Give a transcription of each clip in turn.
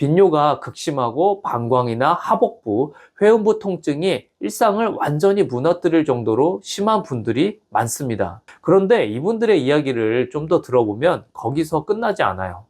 빈뇨가 극심하고 방광이나 하복부, 회음부 통증이 일상을 완전히 무너뜨릴 정도로 심한 분들이 많습니다. 그런데 이분들의 이야기를 좀 더 들어보면 거기서 끝나지 않아요.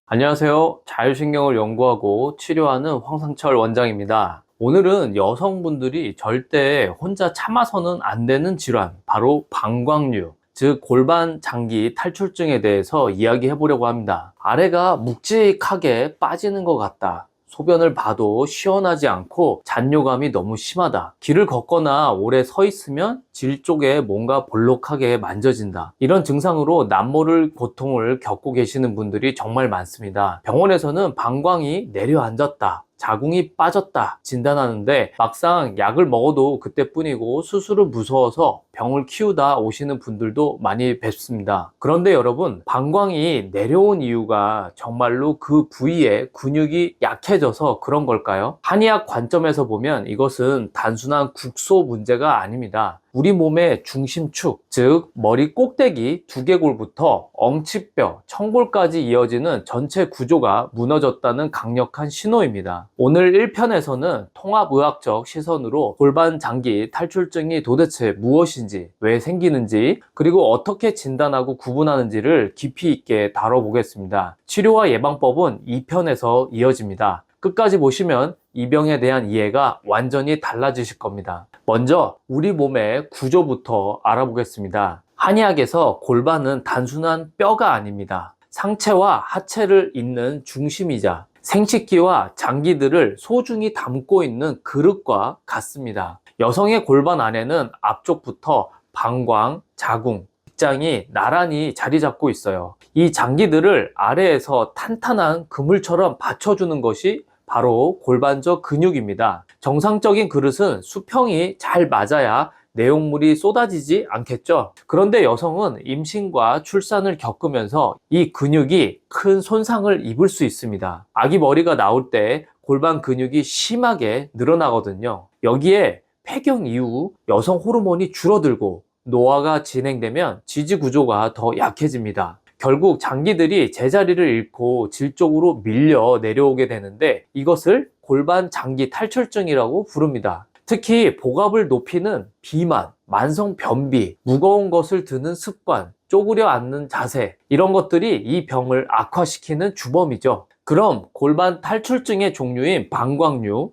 안녕하세요. 자율신경을 연구하고 치료하는 황상철 원장입니다. 오늘은 여성분들이 절대 혼자 참아서는 안 되는 질환, 바로 방광류, 즉 골반 장기 탈출증에 대해서 이야기해 보려고 합니다. 아래가 묵직하게 빠지는 것 같다. 소변을 봐도 시원하지 않고 잔뇨감이 너무 심하다. 길을 걷거나 오래 서 있으면 질 쪽에 뭔가 볼록하게 만져진다. 이런 증상으로 남모를 고통을 겪고 계시는 분들이 정말 많습니다. 병원에서는 방광이 내려앉았다, 자궁이 빠졌다 진단하는데 막상 약을 먹어도 그때뿐이고 수술은 무서워서 병을 키우다 오시는 분들도 많이 뵙습니다. 그런데 여러분, 방광이 내려온 이유가 정말로 그 부위에 근육이 약해져서 그런 걸까요? 한의학 관점에서 보면 이것은 단순한 국소 문제가 아닙니다. 우리 몸의 중심축, 즉 머리 꼭대기 두개골부터 엉치뼈, 청골까지 이어지는 전체 구조가 무너졌다는 강력한 신호입니다. 오늘 1편에서는 통합의학적 시선으로 골반 장기 탈출증이 도대체 무엇인지, 왜 생기는지, 그리고 어떻게 진단하고 구분하는지를 깊이 있게 다뤄보겠습니다. 치료와 예방법은 2편에서 이어집니다. 끝까지 보시면 이 병에 대한 이해가 완전히 달라지실 겁니다. 먼저 우리 몸의 구조부터 알아보겠습니다. 한의학에서 골반은 단순한 뼈가 아닙니다. 상체와 하체를 잇는 중심이자 생식기와 장기들을 소중히 담고 있는 그릇과 같습니다. 여성의 골반 안에는 앞쪽부터 방광, 자궁, 직장이 나란히 자리 잡고 있어요. 이 장기들을 아래에서 탄탄한 그물처럼 받쳐주는 것이 바로 골반적 근육입니다. 정상적인 그릇은 수평이 잘 맞아야 내용물이 쏟아지지 않겠죠. 그런데 여성은 임신과 출산을 겪으면서 이 근육이 큰 손상을 입을 수 있습니다. 아기 머리가 나올 때 골반 근육이 심하게 늘어나거든요. 여기에 폐경 이후 여성 호르몬이 줄어들고 노화가 진행되면 지지 구조가 더 약해집니다. 결국 장기들이 제자리를 잃고 질 쪽으로 밀려 내려오게 되는데 이것을 골반 장기 탈출증이라고 부릅니다. 특히 복압을 높이는 비만, 만성 변비, 무거운 것을 드는 습관, 쪼그려 앉는 자세, 이런 것들이 이 병을 악화시키는 주범이죠. 그럼 골반 탈출증의 종류인 방광류,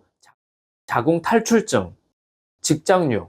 자궁 탈출증, 직장류,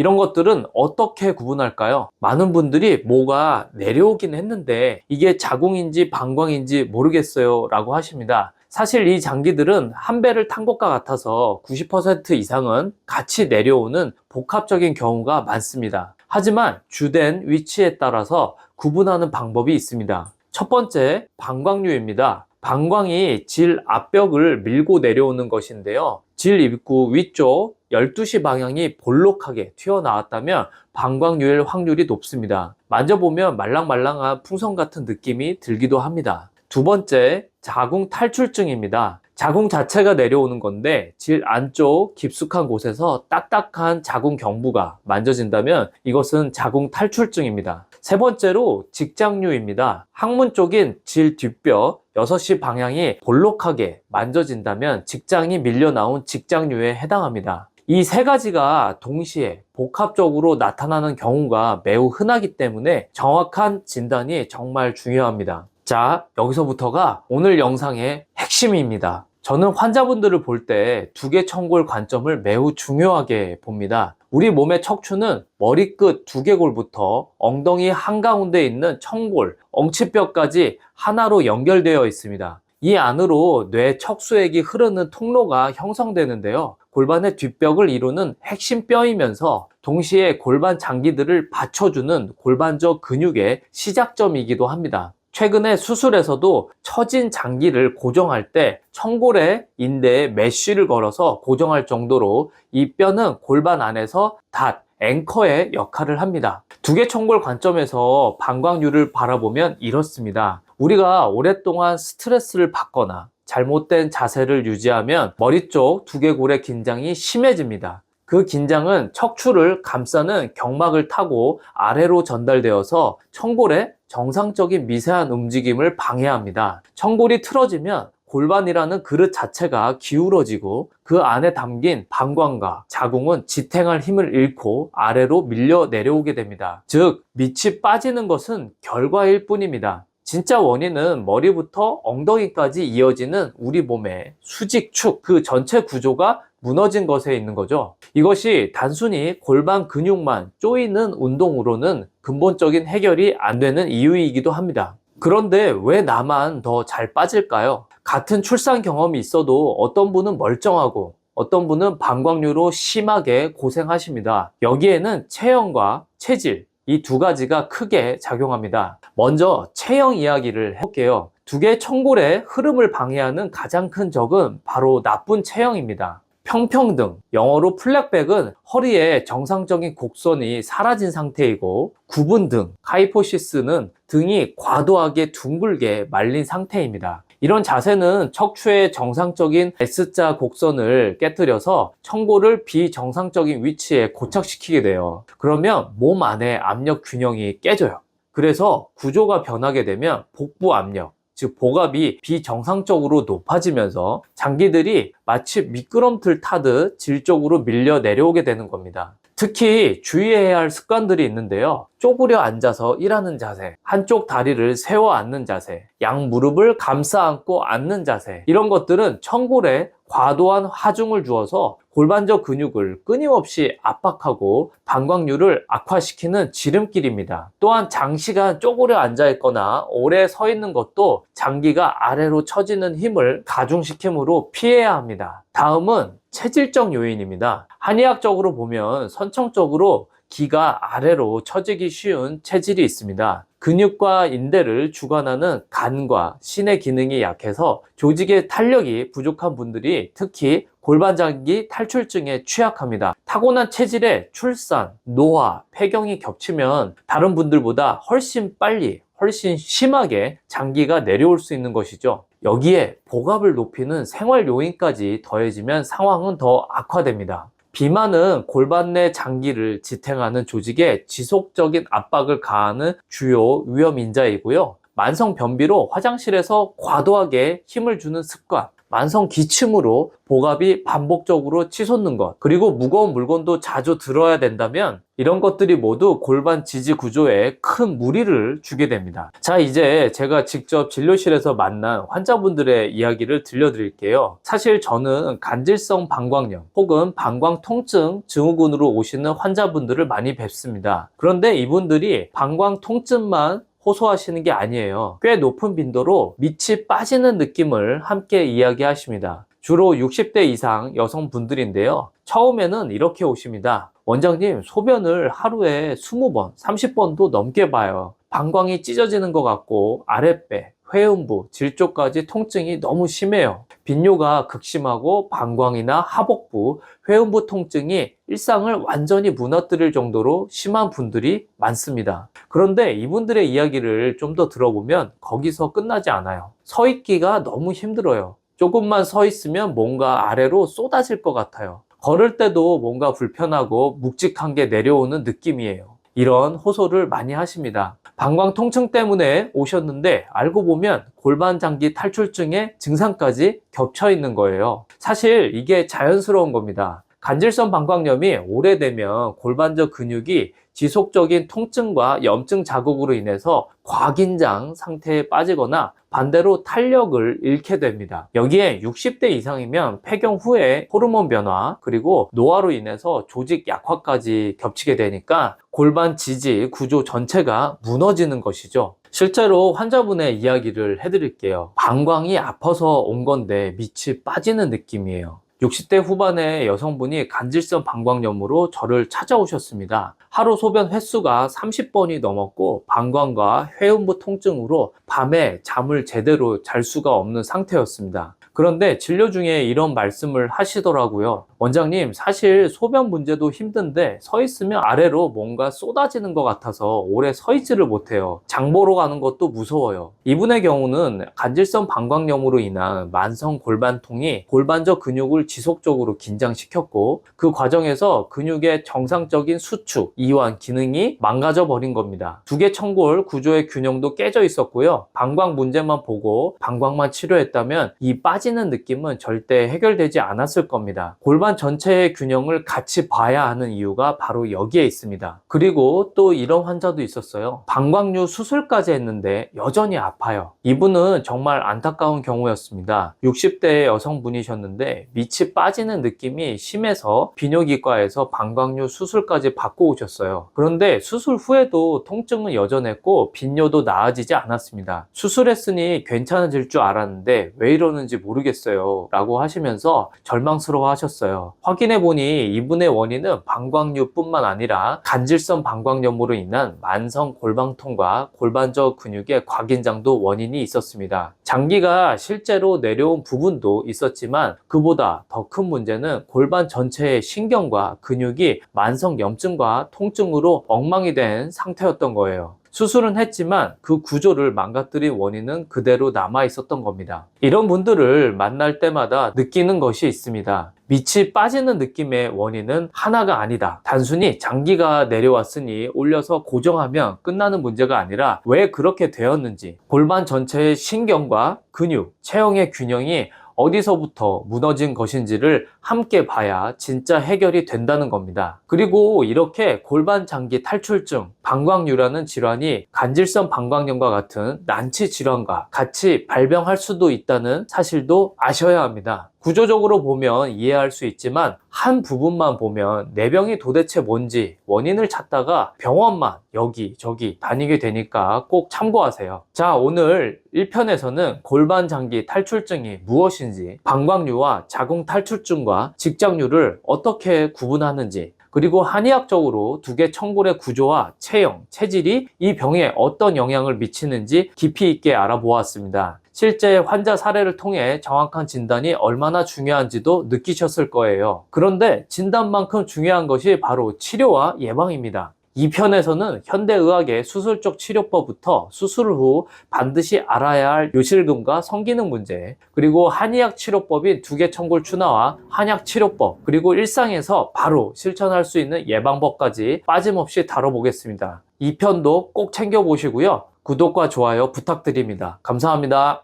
이런 것들은 어떻게 구분할까요? 많은 분들이 뭐가 내려오긴 했는데 이게 자궁인지 방광인지 모르겠어요 라고 하십니다. 사실 이 장기들은 한 배를 탄 것과 같아서 90% 이상은 같이 내려오는 복합적인 경우가 많습니다. 하지만 주된 위치에 따라서 구분하는 방법이 있습니다. 첫 번째, 방광류입니다. 방광이 질 앞벽을 밀고 내려오는 것인데요. 질 입구 위쪽 12시 방향이 볼록하게 튀어나왔다면 방광류일 확률이 높습니다. 만져보면 말랑말랑한 풍선 같은 느낌이 들기도 합니다. 두 번째, 자궁 탈출증입니다. 자궁 자체가 내려오는 건데 질 안쪽 깊숙한 곳에서 딱딱한 자궁 경부가 만져진다면 이것은 자궁 탈출증입니다. 세 번째로 직장류입니다. 항문 쪽인 질 뒷뼈 6시 방향이 볼록하게 만져진다면 직장이 밀려 나온 직장류에 해당합니다. 이 세 가지가 동시에 복합적으로 나타나는 경우가 매우 흔하기 때문에 정확한 진단이 정말 중요합니다. 자, 여기서부터가 오늘 영상의 핵심입니다. 저는 환자분들을 볼 때 두개청골 관점을 매우 중요하게 봅니다. 우리 몸의 척추는 머리끝 두개골부터 엉덩이 한가운데 있는 청골, 엉치뼈까지 하나로 연결되어 있습니다. 이 안으로 뇌 척수액이 흐르는 통로가 형성되는데요. 골반의 뒷벽을 이루는 핵심 뼈이면서 동시에 골반 장기들을 받쳐주는 골반적 근육의 시작점이기도 합니다. 최근에 수술에서도 처진 장기를 고정할 때 청골의 인대에 메쉬를 걸어서 고정할 정도로 이 뼈는 골반 안에서 닷, 앵커의 역할을 합니다. 두개청골 관점에서 방광류를 바라보면 이렇습니다. 우리가 오랫동안 스트레스를 받거나 잘못된 자세를 유지하면 머리 쪽 두개골의 긴장이 심해집니다. 그 긴장은 척추를 감싸는 경막을 타고 아래로 전달되어서 청골에 정상적인 미세한 움직임을 방해합니다. 청골이 틀어지면 골반이라는 그릇 자체가 기울어지고 그 안에 담긴 방광과 자궁은 지탱할 힘을 잃고 아래로 밀려 내려오게 됩니다. 즉, 밑이 빠지는 것은 결과일 뿐입니다. 진짜 원인은 머리부터 엉덩이까지 이어지는 우리 몸의 수직축, 그 전체 구조가 무너진 것에 있는 거죠. 이것이 단순히 골반 근육만 조이는 운동으로는 근본적인 해결이 안 되는 이유이기도 합니다. 그런데 왜 나만 더 잘 빠질까요? 같은 출산 경험이 있어도 어떤 분은 멀쩡하고 어떤 분은 방광류로 심하게 고생하십니다. 여기에는 체형과 체질, 이 두 가지가 크게 작용합니다. 먼저 체형 이야기를 해볼게요. 두 개의 청골의 흐름을 방해하는 가장 큰 적은 바로 나쁜 체형입니다. 평평등, 영어로 플랫백은 허리에 정상적인 곡선이 사라진 상태이고, 구분등, 카이포시스는 등이 과도하게 둥글게 말린 상태입니다. 이런 자세는 척추의 정상적인 S자 곡선을 깨뜨려서 청골을 비정상적인 위치에 고착시키게 돼요. 그러면 몸 안의 압력 균형이 깨져요. 그래서 구조가 변하게 되면 복부 압력, 즉 복압이 비정상적으로 높아지면서 장기들이 마치 미끄럼틀 타듯 질 쪽으로 밀려 내려오게 되는 겁니다. 특히 주의해야 할 습관들이 있는데요. 쪼그려 앉아서 일하는 자세, 한쪽 다리를 세워 앉는 자세, 양 무릎을 감싸 안고 앉는 자세, 이런 것들은 청골에 과도한 하중을 주어서 골반적 근육을 끊임없이 압박하고 방광류를 악화시키는 지름길입니다. 또한 장시간 쪼그려 앉아 있거나 오래 서 있는 것도 장기가 아래로 처지는 힘을 가중시키므로 피해야 합니다. 다음은 체질적 요인입니다. 한의학적으로 보면 선천적으로 기가 아래로 처지기 쉬운 체질이 있습니다. 근육과 인대를 주관하는 간과 신의 기능이 약해서 조직의 탄력이 부족한 분들이 특히 골반장기 탈출증에 취약합니다. 타고난 체질에 출산, 노화, 폐경이 겹치면 다른 분들보다 훨씬 빨리, 훨씬 심하게 장기가 내려올 수 있는 것이죠. 여기에 복압을 높이는 생활 요인까지 더해지면 상황은 더 악화됩니다. 비만은 골반 내 장기를 지탱하는 조직에 지속적인 압박을 가하는 주요 위험 인자이고요. 만성 변비로 화장실에서 과도하게 힘을 주는 습관, 만성 기침으로 복압이 반복적으로 치솟는 것, 그리고 무거운 물건도 자주 들어야 된다면 이런 것들이 모두 골반 지지 구조에 큰 무리를 주게 됩니다. 자, 이제 제가 직접 진료실에서 만난 환자분들의 이야기를 들려드릴게요. 사실 저는 간질성 방광염 혹은 방광 통증 증후군으로 오시는 환자분들을 많이 뵙습니다. 그런데 이분들이 방광 통증만 호소하시는 게 아니에요. 꽤 높은 빈도로 밑이 빠지는 느낌을 함께 이야기하십니다. 주로 60대 이상 여성분들인데요. 처음에는 이렇게 오십니다. 원장님, 소변을 하루에 20번, 30번도 넘게 봐요. 방광이 찢어지는 것 같고 아랫배, 회음부, 질 쪽까지 통증이 너무 심해요. 빈뇨가 극심하고 방광이나 하복부, 회음부 통증이 일상을 완전히 무너뜨릴 정도로 심한 분들이 많습니다. 그런데 이분들의 이야기를 좀 더 들어보면 거기서 끝나지 않아요. 서 있기가 너무 힘들어요. 조금만 서 있으면 뭔가 아래로 쏟아질 것 같아요. 걸을 때도 뭔가 불편하고 묵직한 게 내려오는 느낌이에요. 이런 호소를 많이 하십니다. 방광 통증 때문에 오셨는데 알고 보면 골반 장기 탈출증의 증상까지 겹쳐 있는 거예요. 사실 이게 자연스러운 겁니다. 간질성 방광염이 오래되면 골반적 근육이 지속적인 통증과 염증 자극으로 인해서 과긴장 상태에 빠지거나 반대로 탄력을 잃게 됩니다. 여기에 60대 이상이면 폐경 후에 호르몬 변화 그리고 노화로 인해서 조직 약화까지 겹치게 되니까 골반 지지 구조 전체가 무너지는 것이죠. 실제로 환자분의 이야기를 해드릴게요. 방광이 아파서 온 건데 밑이 빠지는 느낌이에요. 60대 후반의 여성분이 간질성 방광염으로 저를 찾아오셨습니다. 하루 소변 횟수가 30번이 넘었고 방광과 회음부 통증으로 밤에 잠을 제대로 잘 수가 없는 상태였습니다. 그런데 진료 중에 이런 말씀을 하시더라고요. 원장님, 사실 소변 문제도 힘든데 서 있으면 아래로 뭔가 쏟아지는 것 같아서 오래 서 있지를 못해요. 장 보러 가는 것도 무서워요. 이분의 경우는 간질성 방광염으로 인한 만성 골반통이 골반저 근육을 지속적으로 긴장시켰고, 그 과정에서 근육의 정상적인 수축, 이완 기능이 망가져 버린 겁니다. 두개 청골 구조의 균형도 깨져 있었고요. 방광 문제만 보고 방광만 치료했다면 이 빠지는 느낌은 절대 해결되지 않았을 겁니다. 골반 전체의 균형을 같이 봐야 하는 이유가 바로 여기에 있습니다. 그리고 또 이런 환자도 있었어요. 방광류 수술까지 했는데 여전히 아파요. 이분은 정말 안타까운 경우였습니다. 60대의 여성분이셨는데 밑이 빠지는 느낌이 심해서 비뇨기과에서 방광류 수술까지 받고 오셨어요. 그런데 수술 후에도 통증은 여전했고 빈뇨도 나아지지 않았습니다. 수술했으니 괜찮아질 줄 알았는데 왜 이러는지 모르겠어요 라고 하시면서 절망스러워 하셨어요. 확인해보니 이분의 원인은 방광류뿐만 아니라 간질성 방광염으로 인한 만성 골반통과 골반저 근육의 곽인장도 원인이 있었습니다. 장기가 실제로 내려온 부분도 있었지만 그보다 더 큰 문제는 골반 전체의 신경과 근육이 만성 염증과 통증으로 엉망이 된 상태였던 거예요. 수술은 했지만 그 구조를 망가뜨린 원인은 그대로 남아 있었던 겁니다. 이런 분들을 만날 때마다 느끼는 것이 있습니다. 밑이 빠지는 느낌의 원인은 하나가 아니다. 단순히 장기가 내려왔으니 올려서 고정하면 끝나는 문제가 아니라 왜 그렇게 되었는지, 골반 전체의 신경과 근육, 체형의 균형이 어디서부터 무너진 것인지를 함께 봐야 진짜 해결이 된다는 겁니다. 그리고 이렇게 골반 장기 탈출증, 방광류라는 질환이 간질성 방광염과 같은 난치 질환과 같이 발병할 수도 있다는 사실도 아셔야 합니다. 구조적으로 보면 이해할 수 있지만 한 부분만 보면 내병이 도대체 뭔지 원인을 찾다가 병원만 여기저기 다니게 되니까 꼭 참고하세요. 자, 오늘 1편에서는 골반 장기 탈출증이 무엇인지, 방광류와 자궁 탈출증과 직장류를 어떻게 구분하는지, 그리고 한의학적으로 두 개 청골의 구조와 체형, 체질이 이 병에 어떤 영향을 미치는지 깊이 있게 알아보았습니다. 실제 환자 사례를 통해 정확한 진단이 얼마나 중요한지도 느끼셨을 거예요. 그런데 진단만큼 중요한 것이 바로 치료와 예방입니다. 이 편에서는 현대의학의 수술적 치료법부터 수술 후 반드시 알아야 할 요실금과 성기능 문제, 그리고 한의학 치료법인 두개청골 추나와 한약 치료법, 그리고 일상에서 바로 실천할 수 있는 예방법까지 빠짐없이 다뤄보겠습니다. 이 편도 꼭 챙겨보시고요. 구독과 좋아요 부탁드립니다. 감사합니다.